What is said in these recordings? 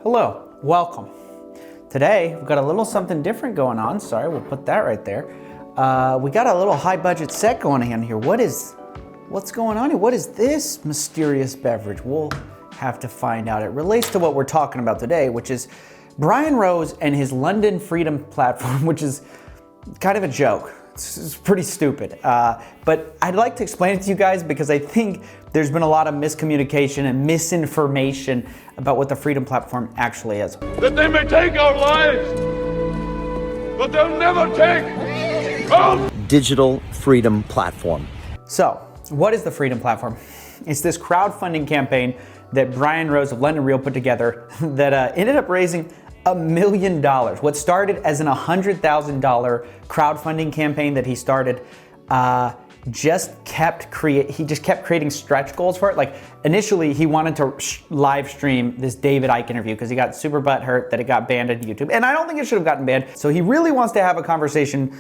Hello, welcome. Today, we've got a little something different going on. Sorry, we'll put that right there. We got a little high budget set going on here. What's going on here? What is this mysterious beverage? We'll have to find out. It relates to what we're talking about today, which is Brian Rose and his London Freedom platform, which is kind of a joke. It's pretty stupid. But I'd like to explain it to you guys because I think there's been a lot of miscommunication and misinformation about what the Freedom Platform actually is. That they may take our lives, but they'll never take our Digital Freedom Platform. So, what is the Freedom Platform? It's this crowdfunding campaign that Brian Rose of London Real put together that ended up raising $1 million. What started as an $100,000 crowdfunding campaign that he started, he just kept creating stretch goals for it. Like initially he wanted to live stream this David Icke interview because he got super butthurt that it got banned on YouTube. And I don't think it should have gotten banned. So he really wants to have a conversation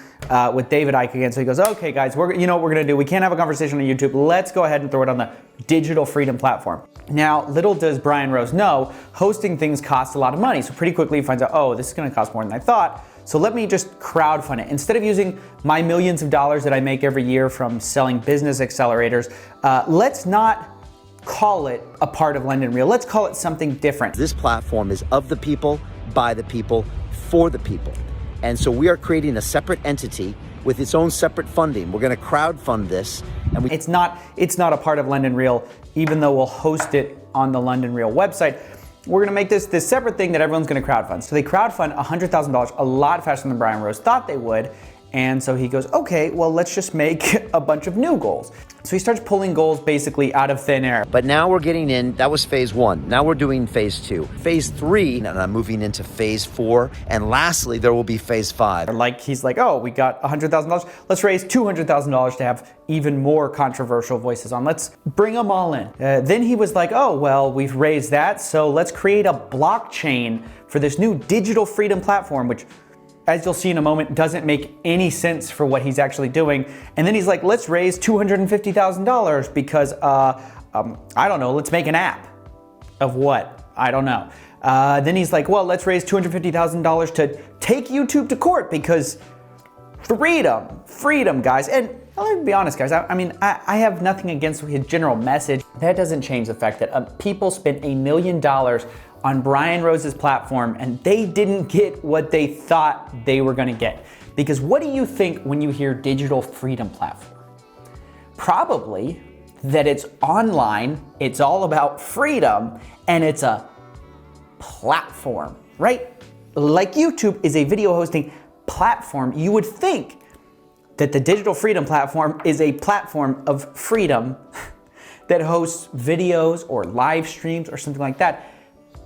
with David Icke again. So he goes, okay guys, you know what we're gonna do? We can't have a conversation on YouTube. Let's go ahead and throw it on the Digital Freedom Platform. Now, little does Brian Rose know, hosting things costs a lot of money. So pretty quickly he finds out, oh, this is gonna cost more than I thought. So let me just crowdfund it. Instead of using my millions of dollars that I make every year from selling business accelerators, let's not call it a part of London Real. Let's call it something different. This platform is of the people, by the people, for the people. And so we are creating a separate entity with its own separate funding. We're gonna crowdfund this. And it's not a part of London Real, even though we'll host it on the London Real website. We're gonna make this separate thing that everyone's gonna crowdfund. So they crowdfund $100,000, a lot faster than Brian Rose thought they would. And so he goes, okay, well, let's just make a bunch of new goals. So he starts pulling goals basically out of thin air. But now we're getting in, that was phase one. Now we're doing phase two. Phase three, and I'm moving into phase four. And lastly, there will be phase five. Like he's like, oh, we got $100,000. Let's raise $200,000 to have even more controversial voices on. Let's bring them all in. Then he was like, oh, well, we've raised that. So let's create a blockchain for this new Digital Freedom Platform, which, as you'll see in a moment, doesn't make any sense for what he's actually doing. And then he's like, let's raise $250,000 because, I don't know, let's make an app. Of what? I don't know. Then he's like, well, let's raise $250,000 to take YouTube to court because freedom, guys. And I'll be honest, guys, I have nothing against his general message. That doesn't change the fact that people spent $1 million on Brian Rose's platform and they didn't get what they thought they were gonna get. Because what do you think when you hear Digital Freedom Platform? Probably that it's online, it's all about freedom, and it's a platform, right? Like YouTube is a video hosting platform, you would think that the Digital Freedom Platform is a platform of freedom that hosts videos or live streams or something like that.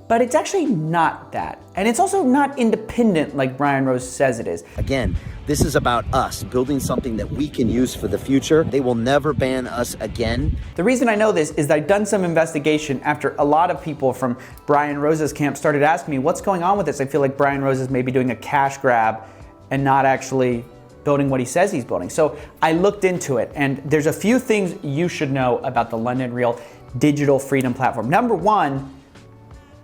But it's actually not that. And it's also not independent like Brian Rose says it is. Again, this is about us building something that we can use for the future. They will never ban us again. The reason I know this is that I've done some investigation after a lot of people from Brian Rose's camp started asking me, what's going on with this? I feel like Brian Rose is maybe doing a cash grab and not actually building what he says he's building. So I looked into it, and there's a few things you should know about the London Real Digital Freedom Platform. Number one,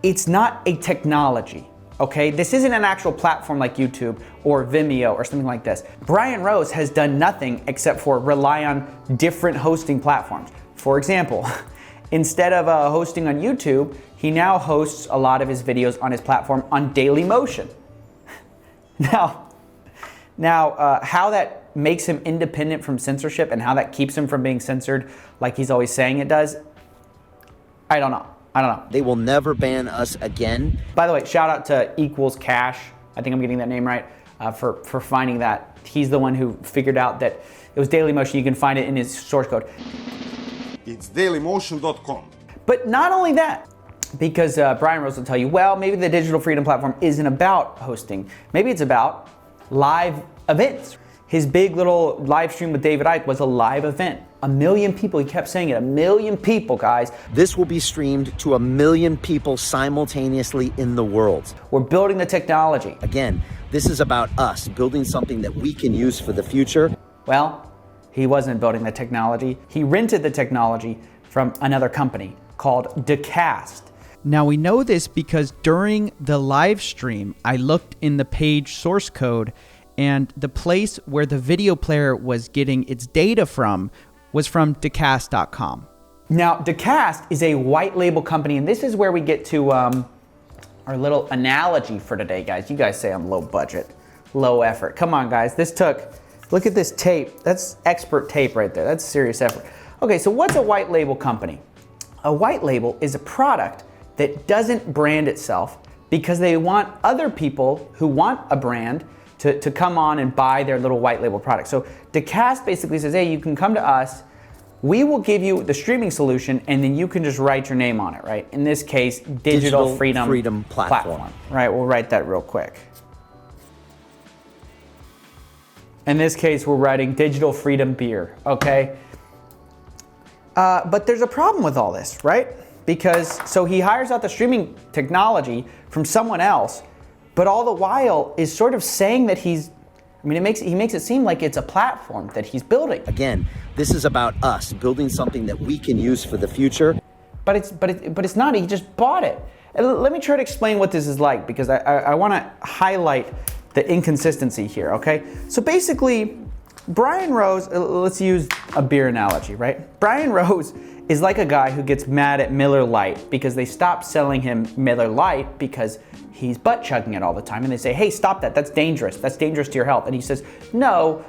it's not a technology, okay? This isn't an actual platform like YouTube or Vimeo or something like this. Brian Rose has done nothing except for rely on different hosting platforms. For example, instead of hosting on YouTube, he now hosts a lot of his videos on his platform on Dailymotion. Now, how that makes him independent from censorship and how that keeps him from being censored like he's always saying it does, I don't know. They will never ban us again. By the way, shout out to Equals Cash. I think I'm getting that name right, for finding that. He's the one who figured out that it was Dailymotion. You can find it in his source code. It's dailymotion.com. But not only that, because Brian Rose will tell you, well, maybe the Digital Freedom Platform isn't about hosting. Maybe it's about live events. His big little live stream with David Icke was a live event. 1 million people, he kept saying it, 1 million people, guys. This will be streamed to 1 million people simultaneously in the world. We're building the technology. Again, this is about us building something that we can use for the future. Well, he wasn't building the technology. He rented the technology from another company called Decast. Now we know this because during the live stream, I looked in the page source code, and the place where the video player was getting its data from was from Decast.com. Now, Decast is a white label company, and this is where we get to our little analogy for today, guys. You guys say I'm low budget, low effort. Come on, guys. Look at this tape. That's expert tape right there. That's serious effort. Okay, so what's a white label company? A white label is a product that doesn't brand itself because they want other people who want a brand to come on and buy their little white label product. So Decast basically says, hey, you can come to us, we will give you the streaming solution, and then you can just write your name on it, right? In this case, Digital Freedom Platform. Right, we'll write that real quick. In this case, we're writing Digital Freedom Beer, okay? But there's a problem with all this, right? Because, so he hires out the streaming technology from someone else, but all the while is sort of saying that he makes it seem like it's a platform that he's building. Again, this is about us building something that we can use for the future. But it's not, he just bought it. And let me try to explain what this is like, because I wanna highlight the inconsistency here, okay? So basically, Brian Rose, let's use a beer analogy, right? Brian Rose is like a guy who gets mad at Miller Lite because they stopped selling him Miller Lite because he's butt chugging it all the time. And they say, hey, stop that, that's dangerous to your health. And he says, no,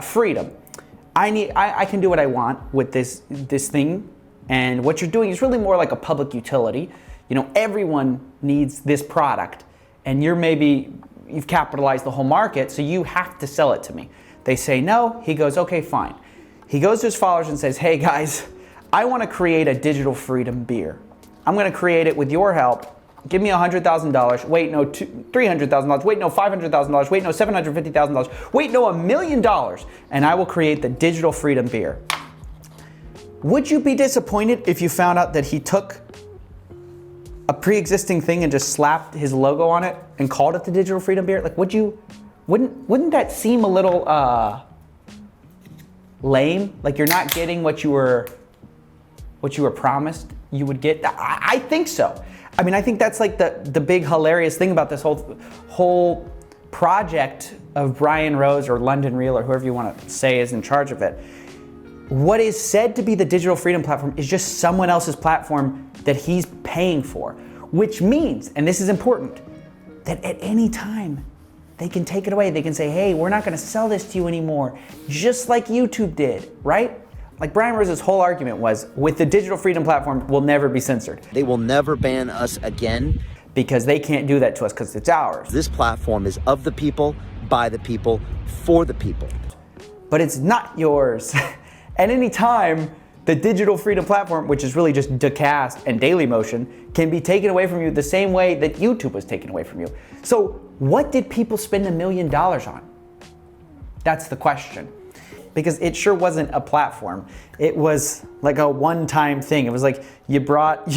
freedom. I can do what I want with this thing. And what you're doing is really more like a public utility. You know, everyone needs this product, and you've capitalized the whole market, so you have to sell it to me. They say no, he goes, okay, fine. He goes to his followers and says, hey guys, I want to create a digital freedom beer. I'm going to create it with your help. Give me $100,000. Wait, no, $300,000. Wait, no, $500,000. Wait, no, $750,000. Wait, no, $1 million. And I will create the digital freedom beer. Would you be disappointed if you found out that he took a pre-existing thing and just slapped his logo on it and called it the digital freedom beer? Like, wouldn't that seem a little lame? Like you're not getting what you were promised you would get? I think so. I mean, I think that's like the big hilarious thing about this whole project of Brian Rose or London Real or whoever you want to say is in charge of it. What is said to be the digital freedom platform is just someone else's platform that he's paying for, which means, and this is important, that at any time they can take it away. They can say, hey, we're not going to sell this to you anymore, just like YouTube did, right? Like Brian Rose's whole argument was, with the digital freedom platform, we'll never be censored. They will never ban us again. Because they can't do that to us because it's ours. This platform is of the people, by the people, for the people. But it's not yours. At any time, the digital freedom platform, which is really just Decast and Dailymotion, can be taken away from you the same way that YouTube was taken away from you. So what did people spend $1 million on? That's the question. Because it sure wasn't a platform. It was like a one-time thing. It was like you brought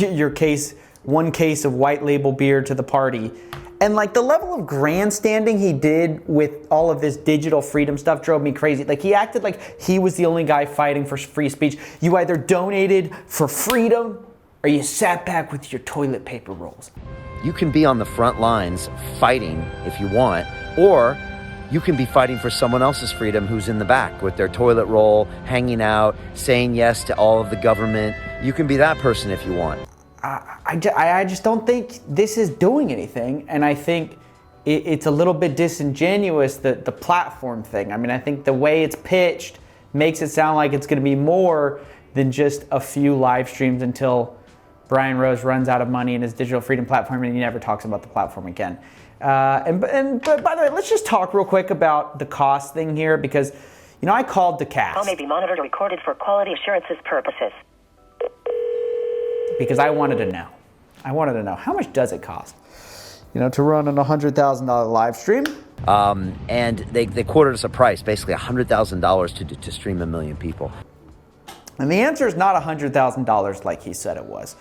one case of white label beer to the party. And like the level of grandstanding he did with all of this digital freedom stuff drove me crazy. Like he acted like he was the only guy fighting for free speech. You either donated for freedom or you sat back with your toilet paper rolls. You can be on the front lines fighting if you want, or you can be fighting for someone else's freedom who's in the back with their toilet roll, hanging out, saying yes to all of the government. You can be that person if you want. I just don't think this is doing anything, and I think it's a little bit disingenuous, the platform thing. I mean, I think the way it's pitched makes it sound like it's going to be more than just a few live streams until Brian Rose runs out of money in his digital freedom platform and he never talks about the platform again. But by the way, let's just talk real quick about the cost thing here, because, you know, I called Decast. Call may be monitored or recorded for quality assurances purposes. Because I wanted to know. How much does it cost, you know, to run an $100,000 live stream? And they quoted us a price, basically $100,000 to stream 1 million people. And the answer is not $100,000 like he said it was,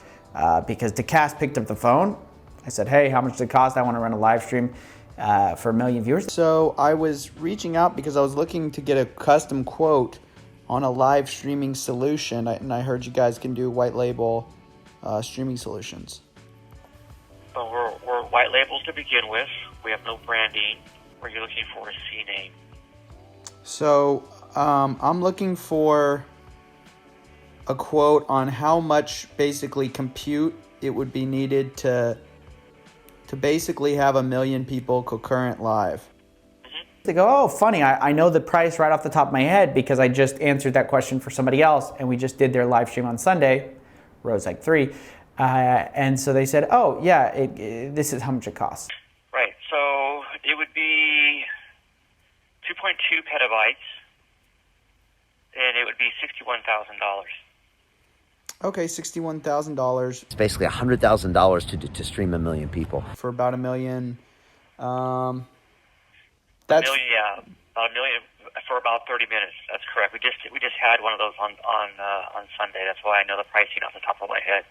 because Decast picked up the phone. I said, hey, how much does it cost? I want to run a live stream for 1 million viewers. So I was reaching out because I was looking to get a custom quote on a live streaming solution, and I heard you guys can do white label streaming solutions. But we're white labels to begin with. We have no branding. Where you're looking for a C name. So I'm looking for a quote on how much basically compute it would be needed to basically have 1 million people concurrent live. They go, oh, funny, I know the price right off the top of my head because I just answered that question for somebody else and we just did their live stream on Sunday, Rosegg 3. And so they said, oh, yeah, this is how much it costs. Right, so it would be 2.2 petabytes and it would be $61,000. Okay, $61,000. It's basically $100,000 to stream 1 million people. For about 1 million. About $1 million for about 30 minutes. That's correct. We just had one of those on Sunday. That's why I know the pricing off the top of my head.